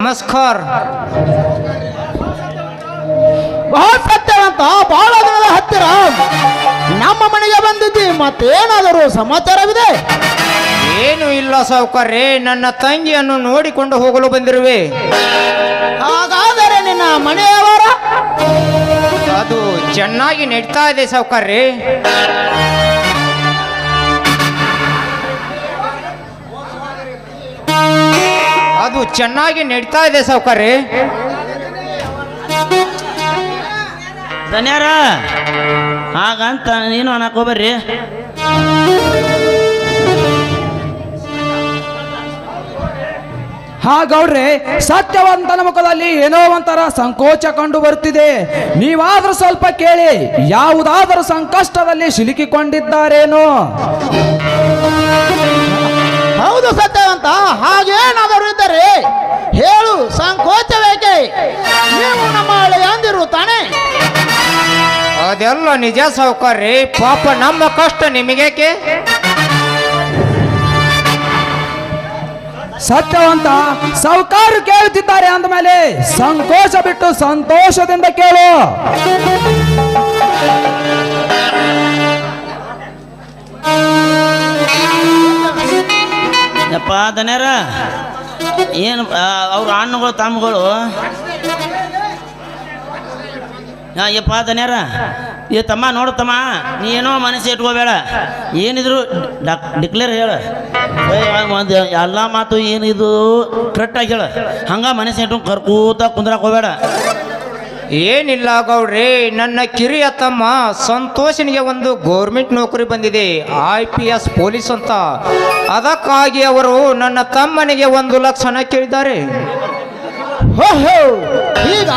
ನಮಸ್ಕಾರ. ಬಹಳ ಸತ್ಯವಂತ, ಬಹಳ ದಿನದ ಹತ್ತಿರ ನಮ್ಮ ಮನೆಗೆ ಬಂದಿದ್ದಿ, ಮತ್ತೇನಾದರೂ ಸಮಾಚಾರವಿದೆ? ಏನು ಇಲ್ಲ ಸಾವುಕಾರ್ರೆ, ನನ್ನ ತಂಗಿಯನ್ನು ನೋಡಿಕೊಂಡು ಹೋಗಲು ಬಂದಿರುವೆ. ಹಾಗಾದರೆ ನಿನ್ನ ಮನೆಯವರ? ಅದು ಚೆನ್ನಾಗಿ ನಡೀತಾ ಇದೆ ಸಾವುಕಾರ್ರೆ. ಅದು ಚೆನ್ನಾಗಿ ನಡೀತಾ ಇದೆ ಸಾವುಕಾರ್ರೆ. ಧನ್ಯಾರ ಹಾಗಂತ ನೀನು ಅನ್ನಕೋಬರ್ರಿ. ಗೌಡ್ರೆ, ಸತ್ಯವಂತನ ಮುಖದಲ್ಲಿ ಏನೋ ಒಂಥರ ಸಂಕೋಚ ಕಂಡು ಬರುತ್ತಿದೆ. ನೀವಾದ್ರೂ ಸ್ವಲ್ಪ ಕೇಳಿ, ಯಾವುದಾದರೂ ಸಂಕಷ್ಟದಲ್ಲಿ ಸಿಲುಕಿಕೊಂಡಿದ್ದಾರೇನೋ? ಹೌದು ಸತ್ಯವಂತ, ಹಾಗೇನಾದರೂ ಇದ್ದರೆ ಹೇಳು, ಸಂಕೋಚವೇಕೆ? ನೀವು ನಮ್ಮ ಹಳೆಯಂದಿರು ತಾನೆ? ಅದೆಲ್ಲ ನಿಜ ಸಾವುಕಾರ್ರೆ, ಪಾಪ ನಮ್ಮ ಕಷ್ಟ ನಿಮಗೇಕೆ? ಸತ್ಯವಂತ, ಸಾಹುಕಾರರು ಕೇಳುತ್ತಿದ್ದಾರೆ ಅಂದಮೇಲೆ ಸಂಕೋಚ ಬಿಟ್ಟು ಸಂತೋಷದಿಂದ ಕೇಳು. ಯಪ್ಪ ಧನ್ಯಾರ, ಏನು ಅವ್ರ ಹಣ್ಣುಗಳು ತಮ್ಮಗಳು? ಯಪ್ಪ ಧನ್ಯಾರ, ಏ ತಮ್ಮ ನೋಡು ತಮ್ಮ, ನೀ ಏನೋ ಮನಸ್ಸು ಇಟ್ಕೋಬೇಡ. ಏನಿದ್ರು ಡಿಕ್ಲೇರ್ ಹೇಳ, ಎಲ್ಲ ಮಾತು ಏನಿದು ಕರೆಕ್ಟಾಗಿ ಹೇಳ. ಹಂಗ ಮನಸ್ಸು ಇಟ್ಟು ಕರ್ಕೂತ ಕುಂದ್ರಾಕ್ ಹೋಗ್ಬೇಡ. ಏನಿಲ್ಲ ಗೌಡ್ರಿ, ನನ್ನ ಕಿರಿಯ ತಮ್ಮ ಸಂತೋಷನಿಗೆ ಒಂದು ಗೌರ್ಮೆಂಟ್ ನೌಕರಿ ಬಂದಿದೆ, IPS ಪೊಲೀಸ್ ಅಂತ. ಅದಕ್ಕಾಗಿ ಅವರು ನನ್ನ ತಮ್ಮನಿಗೆ 1 ಲಕ್ಷ ಹಣ ಕೇಳಿದ್ದಾರೆ. ಓಹೋ, ಈಗ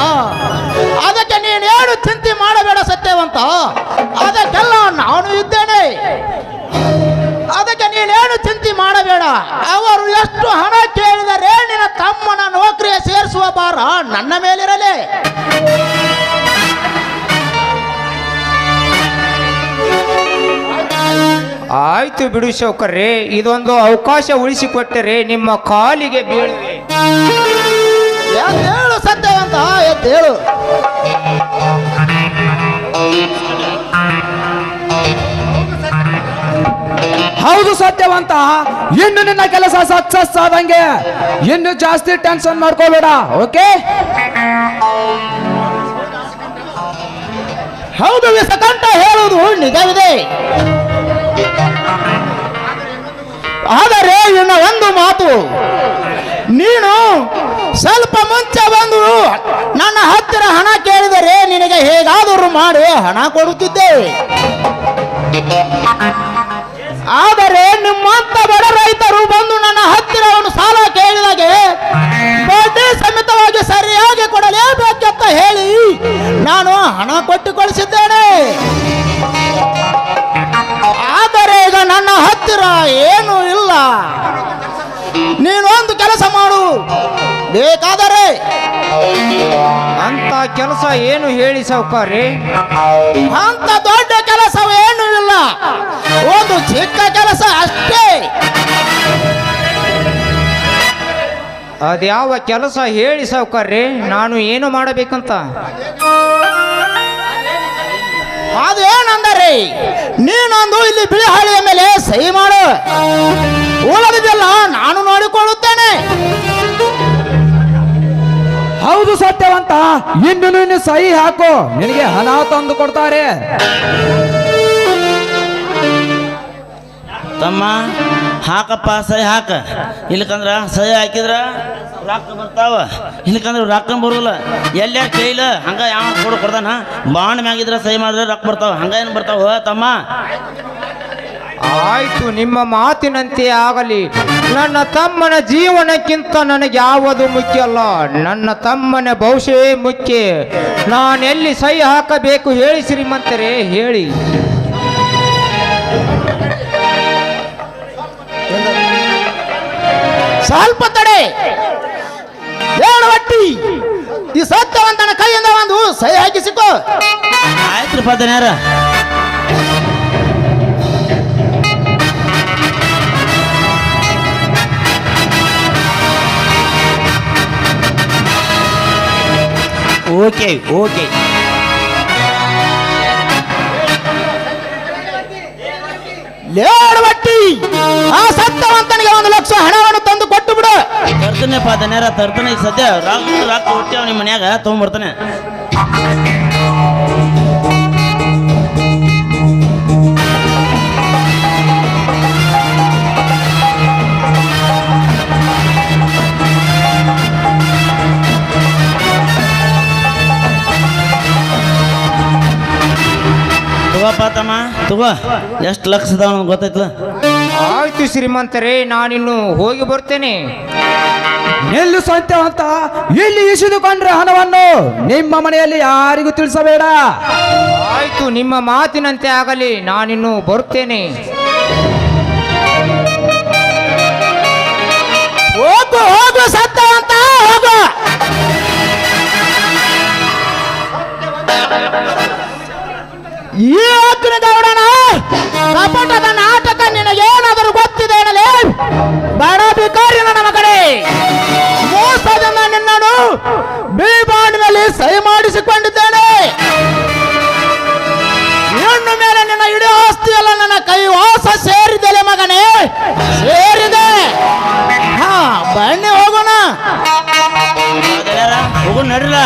ಅದಕ್ಕೆ ನೀನೇನು ಚಿಂತೆ ಮಾಡಬೇಡ ಸತ್ಯವಂತ, ಅದಕ್ಕೆಲ್ಲ ನಾನು ಇದ್ದೇನೆ. ಅದಕ್ಕೆ ನೀನೇನು ಚಿಂತೆ ಮಾಡಬೇಡ. ಅವರು ಎಷ್ಟು ಹಣ ಕೇಳಿದರೆ ನಿನ್ನ ತಮ್ಮನ ನೌಕರಿಯ ಸೇರಿಸುವ ಭಾರ ನನ್ನ ಮೇಲಿರಲಿ. ಆಯ್ತು ಬಿಡು ಶೌಕರ್ರೆ, ಇದೊಂದು ಅವಕಾಶ ಉಳಿಸಿಕೊಟ್ಟರೆ ನಿಮ್ಮ ಕಾಲಿಗೆ ಬೀಳುವೆ. ಎದ್ದೇಳು ಸತ್ಯವಂತ, ಎದ್ದೇಳು. ಹೌದು ಸತ್ಯವಂತ, ಇನ್ನು ನಿನ್ನ ಕೆಲಸ ಸಕ್ಸಸ್ ಆದಂಗೆ. ಇನ್ನು ಜಾಸ್ತಿ ಟೆನ್ಷನ್ ಮಾಡ್ಕೋಬೇಡ, ಓಕೆ? ಹೌದು ವಿಸಕಂಠ ಹೇಳುವುದು ನಿಜವಿದೆ. ಆದರೆ ಇನ್ನು ಒಂದು ಮಾತು, ನೀನು ಸ್ವಲ್ಪ ಮುಂಚೆ ಬಂದು ನನ್ನ ಹತ್ತಿರ ಹಣ ಕೇಳಿದರೆ ನಿನಗೆ ಹೇಗಾದರೂ ಮಾಡಿ ಹಣ ಕೊಡುತ್ತಿದ್ದೆ. ಆದರೆ ನಿಮ್ಮಂತ ಬಡ ರೈತರು ಬಂದು ನನ್ನ ಹತ್ತಿರ ಒಂದು ಸಾಲ ಕೇಳಿದಾಗೆ ಬಡ್ಡಿ ಸಮೇತವಾಗಿ ಸರಿಯಾಗಿ ಕೊಡಲೇಬೇಕೆಂತ ಹೇಳಿ ನಾನು ಹಣ ಕೊಟ್ಟು ಕಳಿಸಿದ್ದೇನೆ. ಆದರೆ ಈಗ ನನ್ನ ಹತ್ತಿರ ಏನೂ ಇಲ್ಲ. ನೀನೊಂದು ಕೆಲಸ ಮಾಡು, ಬೇಕಾದರೆ. ಅಂತ ಕೆಲಸ ಏನು ಹೇಳಿ ಸಾವುಕಾರ್ರೆ? ಅಂತ ದೊಡ್ಡ ಕೆಲಸವೇನು ಇಲ್ಲ, ಒಂದು ಚಿಕ್ಕ ಕೆಲಸ ಅಷ್ಟೇ. ಅದ್ಯಾವ ಕೆಲಸ ಹೇಳಿ ಸಾವುಕಾರ್ರೆ, ನಾನು ಏನು ಮಾಡಬೇಕಂತ? ಅದೇನಂದರೆ, ನೀನೊಂದು ಇಲ್ಲಿ ಬಿಳಿ ಹಾಳೆಯ ಮೇಲೆ ಸಹಿ ಮಾಡು, ಉಳಿದಿದ್ದೆಲ್ಲ ನಾನು ನೋಡಿಕೊಳ್ಳುತ್ತೇನೆ. ಹೌದು ಸತ್ಯವಂತ, ಇನ್ನು ನೀನು ಸಹಿ ಹಾಕು, ನಿನಗೆ ಹಣ ತಂದು ಕೊಡ್ತಾರೆ. ತಮ್ಮ ಹಾಕಪ್ಪ, ಸಹಿ ಹಾಕ. ಇಲ್ಲಕಂದ್ರ ಸಹಿ ಹಾಕಿದ್ರ ರೊಕ್ಕ ಬರ್ತಾವ, ಇಲ್ಲಕಂದ್ರೆ ರೊಕ್ಕ ಬರೋಲ್ಲ. ಎಲ್ಲಾರು ಕೇಳಿಲ್ಲ ಹಂಗ ಯಾವ ಕೊಡ್ತಾನ, ಬಾಂಡ್ ಮ್ಯಾಗಿದ್ರ ಸಹಿ ಮಾಡಿದ್ರೆ ರೊಕ್ಕ ಬರ್ತಾವ, ಹಂಗ ಏನು ಬರ್ತಾವ ತಮ್ಮ? ಆಯ್ತು, ನಿಮ್ಮ ಮಾತಿನಂತೆ ಆಗಲಿ. ನನ್ನ ತಮ್ಮನ ಜೀವನಕ್ಕಿಂತ ನನಗೆ ಯಾವುದು ಮುಖ್ಯ ಅಲ್ಲ, ನನ್ನ ತಮ್ಮನ ಭವಿಷ್ಯವೇ ಮುಖ್ಯ. ನಾನೆಲ್ಲಿ ಸಹಿ ಹಾಕಬೇಕು ಹೇಳಿ ಶ್ರೀಮಂತರೇ, ಹೇಳಿ. ಸ್ವಲ್ಪ ತಡೆ, ಹೇಳು ಒಟ್ಟಿ. ಈ ಸತ್ಯವಂತನ ಕೈಯಿಂದ ಒಂದು ಸಹಿ ಹಾಕಿಸಿಕೋ. ಆಯ್ತು ಧನ್ಯಾರ. ಓಕೆ ಓಕೆ ಲೇಡವಟ್ಟಿ ಆ ಸತ್ಯವಂತನಿಗೆ 1 ಲಕ್ಷ ಹಣವನ್ನು ತಂದು ಕೊಟ್ಟು ಬಿಡು. ತರ್ತಾನೆಪ್ಪ ದನ್ಯಾರ ತರ್ತಾನೆ. ಈಗ ಸದ್ಯ ರಾಕ್ ಹೊಟ್ಟೆ ನಿಮ್ಮ ಮನ್ಯಾಗ ತೊಗೊಂಡ್ಬರ್ತಾನೆ. ತಗೋಪ್ಪ ತಮ್ಮ ತಗೋ. ಎಷ್ಟು ಲಕ್ಷ ಅದಾವ ನನಗೆ ಗೊತ್ತಾಯ್ತಲ್ಲ. ಆಯ್ತು ಶ್ರೀಮಂತರೇ, ನಾನಿನ್ನು ಹೋಗಿ ಬರ್ತೇನೆ. ನಿಲ್ಲು ಸತ್ಯವಂತ, ಇಲ್ಲಿ ಇಸಿದುಕೊಂಡ್ರೆ ಹಣವನ್ನು ನಿಮ್ಮ ಮನೆಯಲ್ಲಿ ಯಾರಿಗೂ ತಿಳಿಸಬೇಡ. ಆಯ್ತು, ನಿಮ್ಮ ಮಾತಿನಂತೆ ಆಗಲಿ, ನಾನಿನ್ನು ಬರುತ್ತೇನೆ. ಹೋಗು ಹೋಗು ಸತ್ಯವಂತ ಹೋಗು. ಈ ಅಗ್ನಿಗೌಡನ ಕಪಟದ ನಾಟಕ ನಿನಗೇನಾದರೂ ಗೊತ್ತಿದೆ ಎನ್ನಲೇ? ಬಡ ಭಿಕಾರಿ ನನ್ನ ಮಗನೇ, ಮೋಸದಿಂದ ನಿನ್ನನ್ನು ಬೀಬಾಣಿನಲ್ಲಿ ಸಹಿ ಮಾಡಿಸಿಕೊಂಡಿದ್ದೇನೆ. ಇನ್ನು ಮೇಲೆ ನಿನ್ನ ಇಡೀ ಆಸ್ತಿಯಲ್ಲ ನನ್ನ ಕೈವಾಸ ಸೇರಿದೆ ಮಗನೇ, ಸೇರಿದೆ. ಹಾ ಬನ್ನಿ ಹೋಗೋಣ. ಹೋಗು ನಡ್ರಲ್ಲ.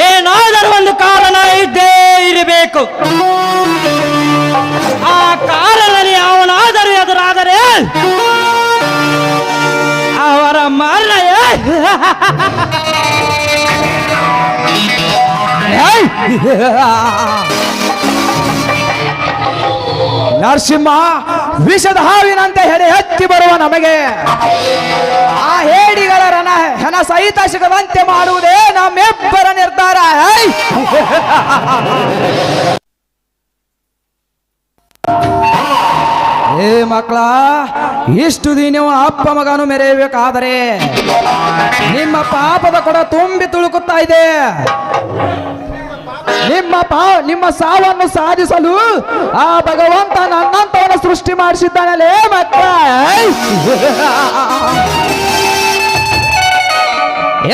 ಏನಾದರೂ ಒಂದು ಕಾರಣ ಇದ್ದೇ ಇರಬೇಕು. ಆ ಕಾರಣದಲ್ಲಿ ಅವನಾದರೂ ಎದುರಾದರೆ ಅವರ ಮರಣ ನರಸಿಂಹ, ವಿಷದ ಹಾವಿನಂತೆ ಹೆಡೆ ಹತ್ತಿ ಬರುವ ನಮಗೆ ಆ ಹೇಡಿಗಳ ಹೆಣ ಸಹಿತ ಸಿಗದಂತೆ ಮಾಡುವುದೇ ನಮ್ಮೆಬ್ಬರ ನಿರ್ಧಾರ. ಏ ಮಕ್ಕಳ, ಇಷ್ಟು ದಿನ ಅಪ್ಪ ಮಗನು ಮೆರೆಯಬೇಕಾದರೆ ನಿಮ್ಮ ಪಾಪದ ಕೊಡ ತುಂಬಿ ತುಳುಕುತ್ತಾ ಇದೆ. ನಿಮ್ಮ ಸಾವನ್ನು ಸಾಧಿಸಲು ಆ ಭಗವಂತ ನನ್ನಂತವನ ಸೃಷ್ಟಿ ಮಾಡಿಸಿದ್ದಾನಲ್ಲೇ ಮಕ್ಕಳ.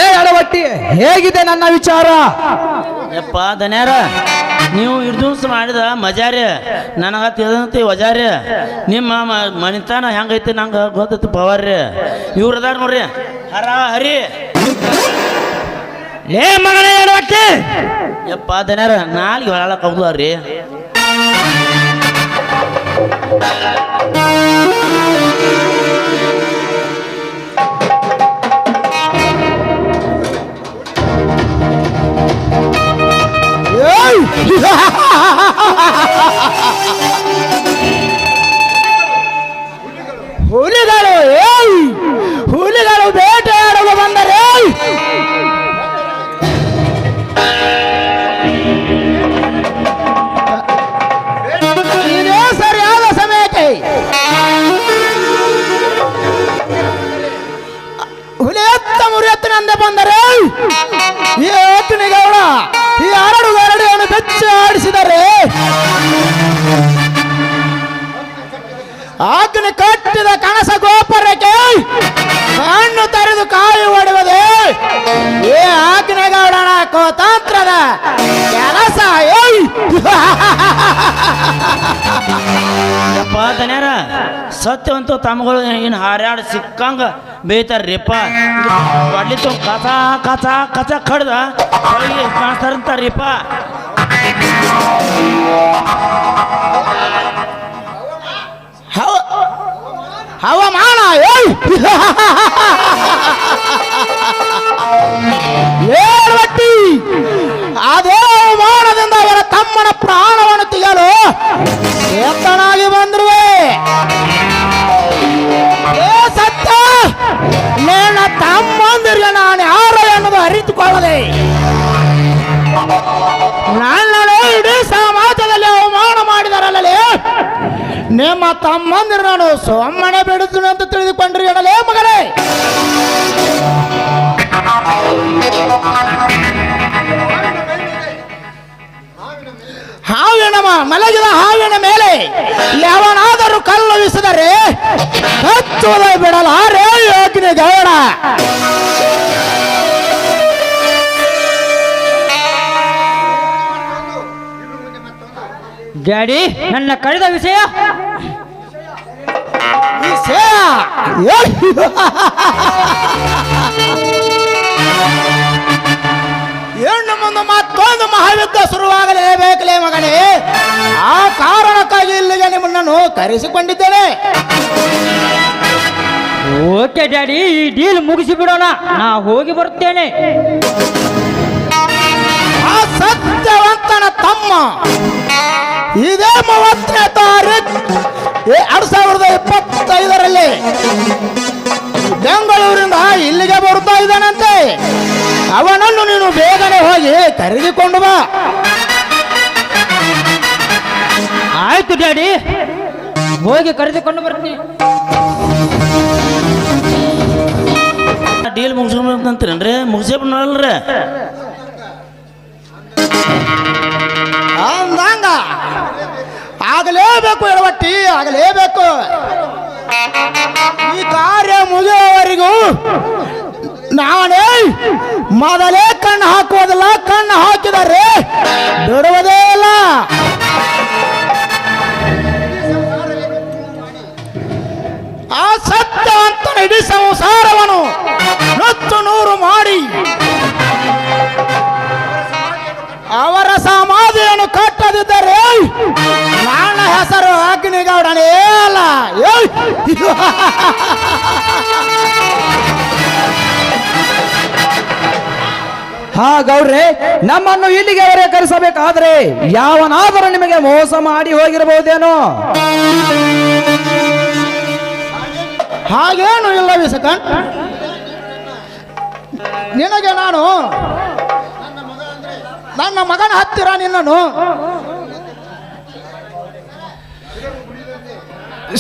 ಏ ಅಳವಟ್ಟಿ, ಹೇಗಿದೆ ನನ್ನ ವಿಚಾರ? ಯಪ್ಪ ದನ್ಯಾರ, ನೀವು ಇಡ್ದೂಸ್ ಮಾಡಿದ ಮಜಾರಿ ನನಗ ತಿಳಿದಂತೆ ವಜಾರಿ. ನಿಮ್ಮ ಮನಿತನ ಹೆಂಗೈತಿ ನಂಗೆ ಗೊತ್ತೈತಿ ಪವಾರ್ರಿ. ಇವ್ರು ಅದಾರ ನೋಡ್ರಿ, ಹರಿ. ಲೇ ಮಗನೇ ಅಳವಟ್ಟಿ, ಯಪ್ಪ ದನ್ಯಾರ ನಾಲ್ಗೆ ಹೊಳಕ್ ಹೋಗ್ಲಾರ್ರಿ. ಹುಲಿಗಳು ಹುಲಿಗಳು ಬೇಟೆಯಾಡಲು ಬಂದರೆ ಇದೇ ಸರಿಯಾದ ಸಮಯಕ್ಕೆ ಹುಲಿ ಎತ್ತ ಮುರಿಯತ್ತಿನಂದೆ ಬಂದರೆ ಈ ಅಗ್ನಿಗೌಡ ಈ ಗರಡಿಯನ್ನು ಬೆಚ್ಚ ಆಡಿಸಿದರೆ ಅಗ್ನಿ ಕಟ್ಟಿದ ಕನಸ ಗೋಪುರಕ್ಕೆ ಕಣ್ಣು ತೆರೆದು ಕಾಯಿ ಹೊಡೆಯುವುದೇ ಈ ಅಗ್ನಿಗೌಡನ ಕೋತಾಂತ್ರದ ಕೆಲಸ. ಯಪ್ಪ ದನ್ಯಾರ, ಸತ್ಯವಂತೂ ತಮ್ಮಗಳು ಇನ್ನು ಹಾರ್ಯಾಡ ಸಿಕ್ಕಂಗ ಬೇಯ್ತಾರ್ರಿಪ್ಪ. ಒಡ್ಲಿ ತುಂಬ ಕಚ ಕಚ ಕಚ ಕಡ್ದ ಕಾಣಿಸ್ತಾರಂತಾರ್ರಿಪ್ಪ. ಹವಾಮಾನ ಏಳ್ವಟ್ಟಿ ಅದೇ ಅವಮಾನದಿಂದ ಅವರ ತಮ್ಮನ ಪ್ರಾಣವನ್ನು ತೆಗೆಯಲು ಎತ್ತನಾಗಿ ಬಂದಿರುವೆ. ಏ ಸತ್ಯ, ನಿನ್ನ ತಮ್ಮಂದಿರಿಗೆ ನಾನು ಯಾರು ಎನ್ನುವುದು ಅರಿತುಕೊಳ್ಳದೆ ನನ್ನನ್ನು ಇಡೀ ಸಮಾಜದಲ್ಲಿ ಅವಮಾನ ಮಾಡಿದರಲ್ಲೇ ನಿಮ್ಮ ತಮ್ಮಂದಿರು ನಾನು ಸೊಮ್ಮನೆ ಬಿಡುತ್ತೇನೆ ಅಂತ ತಿಳಿದುಕೊಂಡ್ರಿ ಎಡಲೇ ಮಗಳೇ. ಹಾವು ಮಲಗಿದ ಹಾವಿನ ಮೇಲೆ ಯಾವನಾದರೂ ಕಲ್ಲು ವಿಸಿದರೆ ಹಚ್ಚುವುದೇ ಬಿಡಲಾರೆ ಯೋಗಿನಿ ಗೌಡ. ಡ್ಯಾಡಿ ನನ್ನ ಕಳೆದ ವಿಷಯ ಹೆಣ್ಣು ಮುಂದೆ ಮತ್ತೊಂದು ಮಹಾಯುದ್ಧ ಶುರುವಾಗಲೇಬೇಕಲೇ ಮಗನೇ. ಆ ಕಾರಣಕ್ಕಾಗಿ ಇಲ್ಲಿಗೆ ನಿಮ್ಮನ್ನು ಕರೆಸಿಕೊಂಡಿದ್ದೇನೆ. ಓಕೆ ಡ್ಯಾಡಿ, ಈ ಡೀಲ್ ಮುಗಿಸಿ ಬಿಡೋಣ, ನಾ ಹೋಗಿ ಬರುತ್ತೇನೆ. ಆ ಸತ್ಯವಂತನ ತಮ್ಮ ಇದೇ 30ನೇ ತಾರೀಕು 2025ರಲ್ಲಿ ಬೆಂಗಳೂರಿಂದ ಇಲ್ಲಿಗೆ ಬರ್ತಾ ಇದ್ದಾನಂತೆ. ಅವನನ್ನು ನೀನು ಬೇಗನೆ ಹೋಗಿ ಕರೆದುಕೊಂಡು ಬಾ. ಆಯ್ತು ಡ್ಯಾಡಿ, ಹೋಗಿ ಕರೆದುಕೊಂಡು ಬರ್ತೀನಿ. ಡೀಲ್ ಮುಗಿಸ್ಕೊಂಡ್ರಿ, ಮುಗಿಸೇ ಬಿಡಲ್ರಿ. ಅಂದಂಗ ಆಗಲೇಬೇಕು ಎಡವಟ್ಟಿ, ಆಗಲೇಬೇಕು. ಈ ಕಾರ್ಯ ಮುಗಿಯುವವರೆಗೂ ನಾನೇ ಮೊದಲೇ ಕಣ್ಣು ಹಾಕುವುದಿಲ್ಲ. ಕಣ್ಣು ಹಾಕಿದರೆ ಬಿಡುವುದೇ ಇಲ್ಲ. ಆ ಸತ್ಯವಂತನ ಇಡೀ ಸಂಸಾರವನ್ನು ನುಚ್ಚು ನೂರು ಮಾಡಿ ಅವರ ಸಮಾಧಿಯನ್ನು ಕಟ್ಟದಿದ್ದರೆ ನನ್ನ ಹೆಸರು ಅಗ್ನಿಗೌಡನೇ ಅಲ್ಲ. ಹಾ ಗೌಡ್ರೆ, ನಮ್ಮನ್ನು ಇಲ್ಲಿಗೆವರೆ ಕರೆಸಬೇಕಾದ್ರೆ ಯಾವನಾದರೂ ನಿಮಗೆ ಮೋಸ ಮಾಡಿ ಹೋಗಿರಬಹುದೇನೋ? ಹಾಗೇನು ಇಲ್ಲ ವಿಸಕನ್. ನಿನಗೆ ನಾನು ನನ್ನ ಮಗನ ಹತ್ತಿರ ನಿನ್ನನ್ನು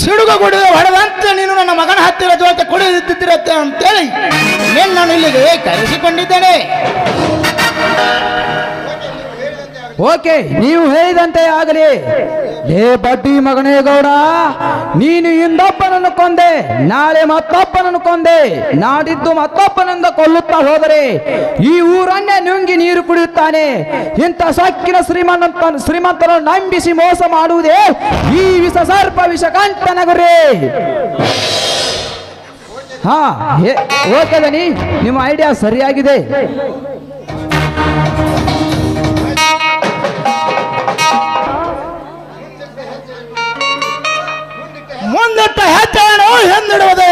ಸಿಡುಗು ಕುಡಿದು ಹೊಡೆದಂತೆ ನೀನು ನನ್ನ ಮಗನ ಹತ್ತಿರ ಜೊತೆ ಕುಡಿದಿದ್ದಿರತ್ತೆ ಅಂತೇಳಿ ನಿನ್ನನ್ನು ಇಲ್ಲಿಗೆ ಕರೆಸಿಕೊಂಡಿದ್ದೇನೆ. ಓಕೆ, ನೀವು ಹೇಳಿದಂತೆ ಆಗಲಿ. ಲೇ ಬಡ್ಡಿ ಮಗನೇ ಗೌಡ, ನೀನು ಇಂದೊಬ್ಬನನ್ನು ಕೊಂದೆ, ನಾಳೆ ಮತ್ತೊಬ್ಬನನ್ನು ಕೊಂದೆ, ನಾಡಿದ್ದು ಮತ್ತೊಬ್ಬನಿಂದ ಕೊಲ್ಲುತ್ತಾ ಹೋದರೆ ಈ ಊರನ್ನೇ ನುಂಗಿ ನೀರು ಕುಡಿಯುತ್ತಾನೆ. ಇಂಥ ಸೊಕ್ಕಿನ ಶ್ರೀಮಂತರನ್ನು ನಂಬಿಸಿ ಮೋಸ ಮಾಡುವುದೇ ಈ ವಿಷ ಸರ್ಪ ವಿಷಕಂಠನ ಗುರಿ. ಹಾ ಓಕೆ ದನಿ, ನಿಮ್ಮ ಐಡಿಯಾ ಸರಿಯಾಗಿದೆ. ಮುಂದಿಟ್ಟ ಹೆಜ್ಜೆಯನ್ನು ಹಿಂದಿಡುವುದೇ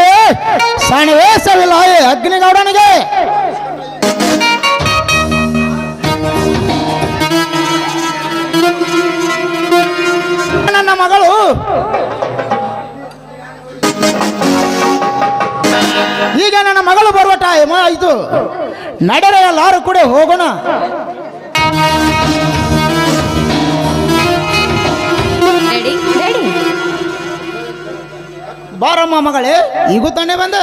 ಸನ್ನಿವೇಶವಿಲ್ಲ ಈ ಅಗ್ನಿಗೌಡನಿಗೆ. ನನ್ನ ಮಗಳು ಈಗ ನನ್ನ ಮಗಳು ಬರುವ ಟೈಮ್ ಆಯಿತು. ನಡೆರೆ ಎಲ್ಲರೂ ಕೂಡ ಹೋಗೋಣ. ಬಾರಮ್ಮ ಮಗಳೇ, ಈಗೂ ತಾನೇ ಬಂದೆ?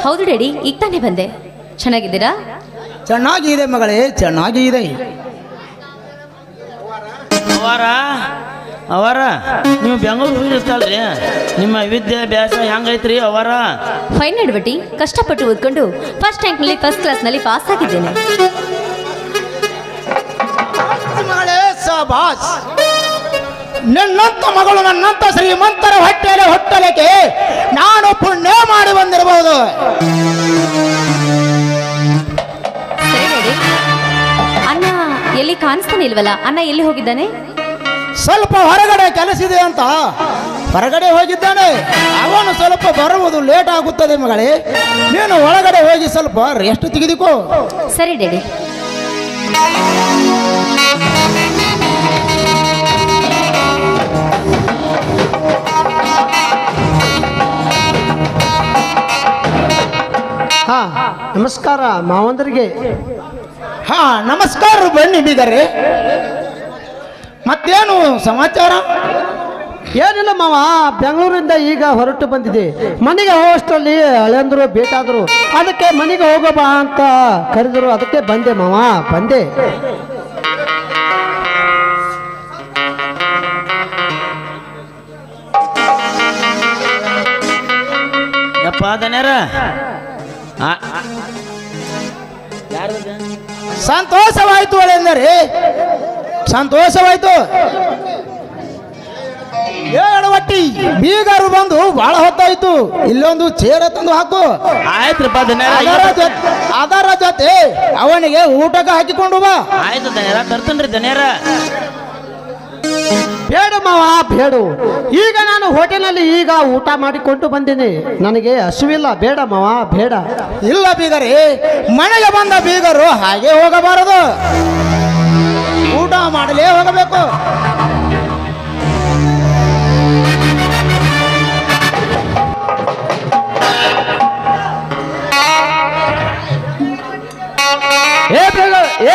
ಹೌದು ಡ್ಯಾಡಿ, ಈಗ ತಾನೇ ಬಂದೆ. ಚೆನ್ನಾಗಿದ್ದೀರಾ? ಚೆನ್ನಾಗಿದೆ ಮಗಳೇ, ಚೆನ್ನಾಗಿದೆ. ಅವರ ನೀವು ಬೆಂಗಳೂರು ಹೋಗಿರ್ತಾಳ್ರಿ, ನಿಮ್ಮ ವಿದ್ಯಾಭ್ಯಾಸ ಹೆಂಗೈತ್ರಿ ಅವರ? ಫೈನ್ ನಡ್ವಟಿ, ಕಷ್ಟಪಟ್ಟು ಓದ್ಕೊಂಡು ಫಸ್ಟ್ ರ್ಯಾಂಕ್ನಲ್ಲಿ ಫಸ್ಟ್ ಕ್ಲಾಸ್ನಲ್ಲಿ ಪಾಸ್ ಆಗಿದ್ದೇನೆ. ಮಗಳೇ ಸಬಾಸ್. ನಿನ್ನಂತ ಮಗಳು ನನ್ನಂತ ಶ್ರೀಮಂತರ ಹೊಟ್ಟೆಯಲ್ಲಿ ಹೊಟ್ಟಲಿಕ್ಕೆ ನಾನು ಪುಣ್ಯ ಮಾಡಿ ಬಂದಿರಬಹುದು. ಸರಿ ಡ್ಯಾಡಿ, ಅಣ್ಣ ಎಲ್ಲಿ ಕಾಣಿಸ್ತಾನೆ ಇಲ್ವಲ್ಲ? ಅಣ್ಣ ಎಲ್ಲಿ ಹೋಗಿದ್ದಾನೆ? ಸ್ವಲ್ಪ ಹೊರಗಡೆ ಕೆಲಸಿದೆ ಅಂತ ಹೊರಗಡೆ ಹೋಗಿದ್ದಾನೆ. ಅವನು ಸ್ವಲ್ಪ ಬರುವುದು ಲೇಟ್ ಆಗುತ್ತದೆ ಮಗಳೇ. ನೀನು ಒಳಗಡೆ ಹೋಗಿ ಸ್ವಲ್ಪ ರೆಸ್ಟ್ ತೆಗೆದುಕೋ. ಸರಿ ಡ್ಯಾಡಿ. ಹಾ, ನಮಸ್ಕಾರ ಮಾವಂದರಿಗೆ. ಹಾ ನಮಸ್ಕಾರ, ಬನ್ನಿ ಬೀಗರೆ. ಮತ್ತೇನು ಸಮಾಚಾರ? ಏನಿಲ್ಲ ಮಾವ, ಬೆಂಗಳೂರಿಂದ ಈಗ ಹೊರಟು ಬಂದಿದೆ. ಮನೆಗೆ ಹೋಗೋಷ್ಟರಲ್ಲಿ ಹಳೆಂದ್ರು ಬೇಕಾದ್ರು, ಅದಕ್ಕೆ ಮನೆಗೆ ಹೋಗೋ ಬಾ ಅಂತ ಕರೆದ್ರು, ಅದಕ್ಕೆ ಬಂದೆ ಮಾವ, ಬಂದೆ. ಯಪ್ಪ ದನ್ಯಾರ ಸಂತೋಷವಾಯ್ತು ಅಳೆಂದರೆ ಸಂತೋಷವಾಯ್ತು. ಎಡವಟ್ಟಿ ಬೀಗರು ಬಂದು ಬಹಳ ಹೊತ್ತಾಯ್ತು. ಇಲ್ಲೊಂದು ಚೇರ ತಂದು ಹಾಕು. ಆಯ್ತ್ರಪ್ಪ ದನ್ಯಾರ. ಅದರ ಜೊತೆ ಅವನಿಗೆ ಊಟಕ್ಕೆ ಹಾಕಿಕೊಂಡು ಬಾ. ಆಯ್ತು ದನ್ಯಾರ, ತರ್ತೇನ್ರಿ ದನ್ಯಾರ. ಬೇಡ ಮಾವ ಬೇಡು. ಈಗ ನಾನು ಹೋಟೆಲ್ನಲ್ಲಿ ಈಗ ಊಟ ಮಾಡಿಕೊಂಡು ಬಂದೇನೆ. ನನಗೆ ಹಸುವಿಲ್ಲ. ಬೇಡ ಮಾವ ಬೇಡ. ಇಲ್ಲ ಬೀಗರೇ, ಮನೆಗೆ ಬಂದ ಬೀಗರು ಹಾಗೆ ಹೋಗಬಾರದು, ಊಟ ಮಾಡಲೇ ಹೋಗಬೇಕು.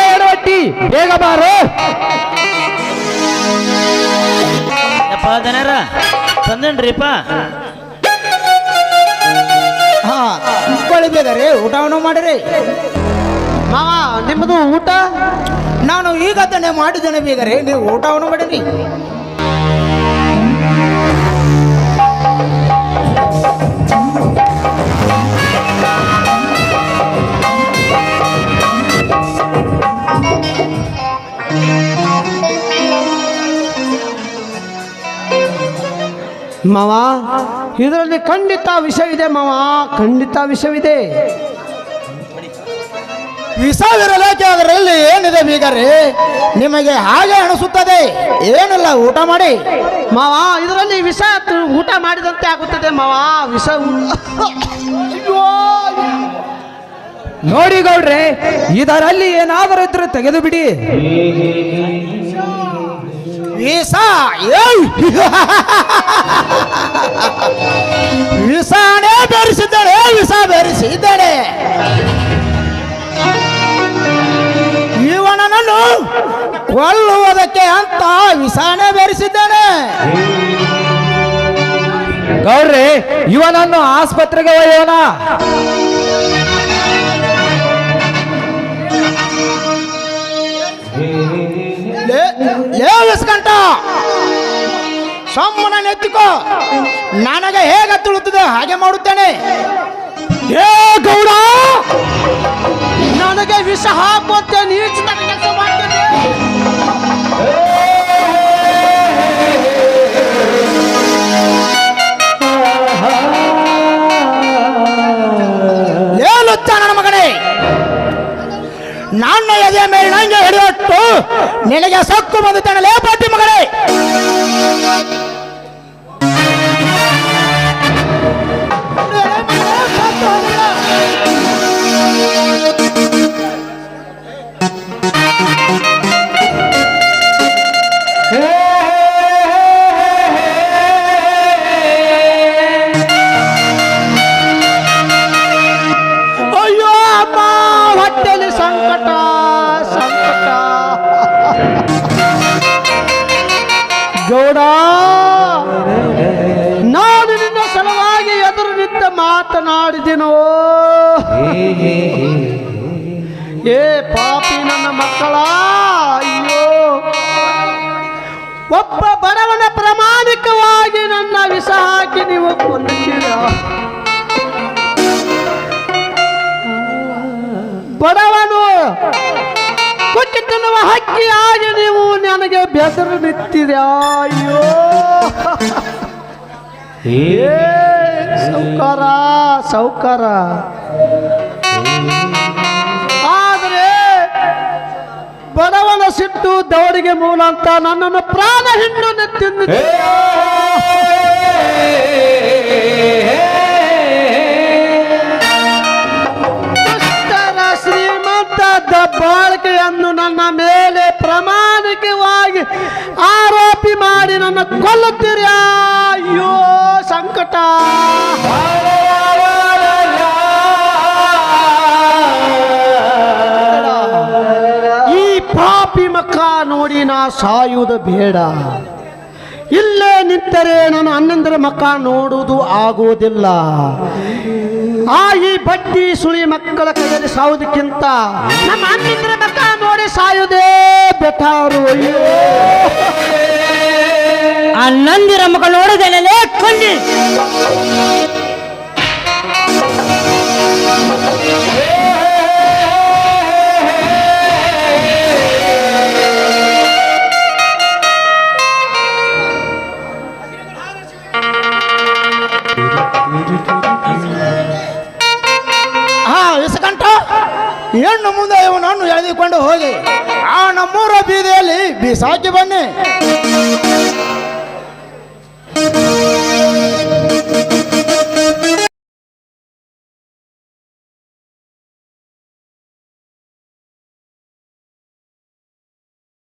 ಎಡವಟ್ಟಿ ಬೇಗ ಬಾರೋ. ಯಪ್ಪ ದನ್ಯಾರ ತಂದೇನ್ರಿಪ್ಪ. ಹಾ ಬೀಗರೇ, ಊಟವನ್ನು ಮಾಡಿರಿ. ಮಾವ ನಿಮ್ಮದು ಊಟ? ನಾನು ಈಗ ತಾನೇ ಮಾಡಿದ್ದೇನೆ ಬೀಗರೇ, ನೀವು ಊಟವನ್ನು ಮಾಡಿರಿ. ಮಾವ ಇದರಲ್ಲಿ ಖಂಡಿತ ವಿಷವಿದೆ ಮಾವ, ಖಂಡಿತ ವಿಷವಿದೆ. ವಿಷವಿರಲೇಕೆ ಅದರಲ್ಲಿ ಏನಿದೆ ಬೀಗರೇ? ನಿಮಗೆ ಹಾಗೆ ಅನಿಸುತ್ತದೆ. ಏನಿಲ್ಲ, ಊಟ ಮಾಡಿ. ಮಾವ ಇದರಲ್ಲಿ ವಿಷ ಊಟ ಮಾಡಿದಂತೆ ಆಗುತ್ತದೆ ಮಾವ. ವಿಷ ಅಯ್ಯೋ! ನೋಡಿ ಗೌಡ್ರೆ, ಇದರಲ್ಲಿ ಏನಾದರೂ ಇದ್ರೆ ತೆಗೆದು ಬಿಡಿ. ವಿಷ ವಿಷಾನೇ ಬೆರೆಸಿದ್ದಾಳೆ, ವಿಷ ಬೆರೆಸಿದ್ದಾಳೆ. ಇವನನ್ನು ಕೊಲ್ಲುವುದಕ್ಕೆ ಅಂತ ವಿಷಾನೇ ಬೆರೆಸಿದ್ದಾನೆ. ಗೌಡ್ರೆ, ಇವನನ್ನು ಆಸ್ಪತ್ರೆಗೆ ಒಯ್ಯೋಣ. ಲೇವಿಸ್ಕಂಟ ಸಮ್ಮನ ನೆತ್ತಿಕೋ. ನನಗೆ ಹೇಗೆ ತುಳುತ್ತದೆ ಹಾಗೆ ಮಾಡುತ್ತೇನೆ. ಏ ಗೌಡ, ನನಗೆ ವಿಷ ಹಾಕುವಂತೆ ನೀಚಿತ ಕೆಲಸ ಮಾಡ್ತೇನೆ. ಏನುತ್ತ ನನ್ನ ಮಗನೇ, ನನ್ನ ಎದೆಯ ಮೇಲೆ ನಂಗೆ ಹಿಡಿಯಟ್ಟು ನಿನಗೆ ಸಕ್ಕು ಬಂದುತ್ತಾನೆ. ಲೇ ಪಾಟಿ ಮಗಳೇ, ಅಯ್ಯೋ ಅಮ್ಮ, ಹೊಟ್ಟೆಲಿ ಸಂಕಟ ಸಂಕಟ. ಗೌಡ, ನಾನು ನಿನ್ನ ಸಲುವಾಗಿ ಎದುರು ನಿಂತ ಮಾತನಾಡಿದೆನೋ. ಏ ಪಾಪಿ ನನ್ನ ಮಕ್ಕಳ, ಅಯ್ಯೋ! ಒಬ್ಬ ಬಡವನ ಪ್ರಾಮಾಣಿಕವಾಗಿ ನನ್ನ ವಿಷ ಹಾಕಿ ನೀವು ಕೊಂದಿದ್ದೀರಾ. ಬಡವನು ಕೊಟ್ಟಿ ತಿನ್ನುವ ಹಕ್ಕಿಯಾಗಿ ನೀವು ನನಗೆ ಬೆದರು ನಿಂತಿದ್ಯಾ. ಅಯ್ಯೋ! ಸೌಕಾರ ಸೌಕಾರ. ಆದರೆ ಬಡವನ ಸಿಟ್ಟು ದೌಡಿಗೆ ಮೂಲ ಅಂತ ನನ್ನನ್ನು ಪ್ರಾಣ ಹಿಂಡು ನೆತ್ತಿಂದ ಶ್ರೀಮಂತ ದಬ್ಬಾಳಿಕೆಯನ್ನು ನನ್ನ ಮೇಲೆ ಪ್ರಾಮಾಣಿಕವಾಗಿ ಆರೋಪಿ ಮಾಡಿ ನನ್ನ ಕೊಲ್ಲುತ್ತೀರಿ. ಅಯ್ಯೋ ಸಂಕಟ. ಈ ಪಾಪಿ ಮಕ್ಕ ನೋಡಿ ನಾ ಸಾಯುವುದು ಬೇಡ. ಇಲ್ಲೇ ನಿಂತರೆ ನಾನು ಅಣ್ಣಂದರ ಮಕ್ಕ ನೋಡುವುದು ಆಗುವುದಿಲ್ಲ. ಈ ಬಡ್ಡಿ ಸುಳಿ ಮಕ್ಕಳ ಕೈಯಲ್ಲಿ ಸಾಯುವುದಕ್ಕಿಂತ ನಮ್ಮ ಅಣ್ಣಂದರ ಮಕ್ಕ ನೋಡಿ ಸಾಯುವುದೇ ಬೆಟಾರು. ಅಣ್ಣಂದಿರ ಮಕ್ಕಳು ನೋಡಿದೇನೆ ಕೊಂಡಿ. ಹೆಣ್ಣು ಮುಂದೆ ಇವನನ್ನು ಎಳೆದುಕೊಂಡು ಹೋಗಿ ಆ ನಮ್ಮೂರ ಬೀದಿಯಲ್ಲಿ ಬಿಸಾಕಿ ಬನ್ನಿ.